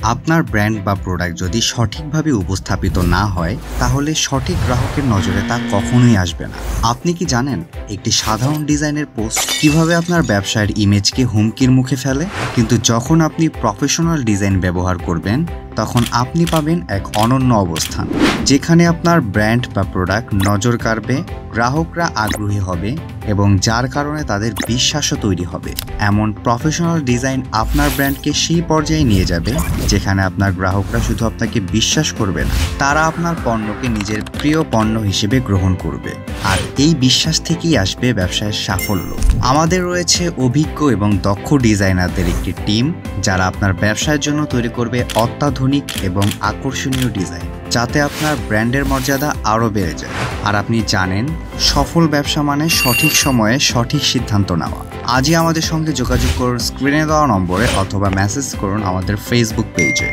আপনার ব্র্যান্ড বা প্রোডাক্ট যদি সঠিকভাবে উপস্থাপিত না হয় তাহলে সঠিক গ্রাহকের নজরে তা কখনোই আসবে না। আপনি কি জানেন একটি সাধারণ ডিজাইনের পোস্ট কিভাবে আপনার ব্যবসায়ের ইমেজকে হুমকির মুখে ফেলে? কিন্তু যখন আপনি প্রফেশনাল ডিজাইন ব্যবহার করবেন তখন আপনি পাবেন এক অনন্য অবস্থান, যেখানে আপনার ব্র্যান্ড বা প্রোডাক্ট নজর কাড়বে, গ্রাহকরা আগ্রহী হবে এবং যার কারণে তাদের বিশ্বাসও তৈরি হবে। এমন প্রফেশনাল ডিজাইন আপনার ব্র্যান্ডকে সেই পর্যায়ে নিয়ে যাবে যেখানে আপনার গ্রাহকরা শুধু আপনাকে বিশ্বাস করবে না, তারা আপনার পণ্যকে নিজের প্রিয় পণ্য হিসেবে গ্রহণ করবে। আর এই বিশ্বাস থেকেই আসবে ব্যবসায়ের সাফল্য। আমাদের রয়েছে অভিজ্ঞ এবং দক্ষ ডিজাইনারদের একটি টিম, যারা আপনার ব্যবসায়ের জন্য তৈরি করবে অত্যাধুনিক এবং আকর্ষণীয় ডিজাইন, যাতে আপনার ব্র্যান্ডের মর্যাদা আরও বেড়ে যায়। আর আপনি জানেন, সফল ব্যবসা মানে সঠিক সময়ে সঠিক সিদ্ধান্ত নেওয়া। আজই আমাদের সঙ্গে যোগাযোগ করুন স্ক্রিনে দেওয়া নম্বরে অথবা মেসেজ করুন আমাদের ফেসবুক পেজে।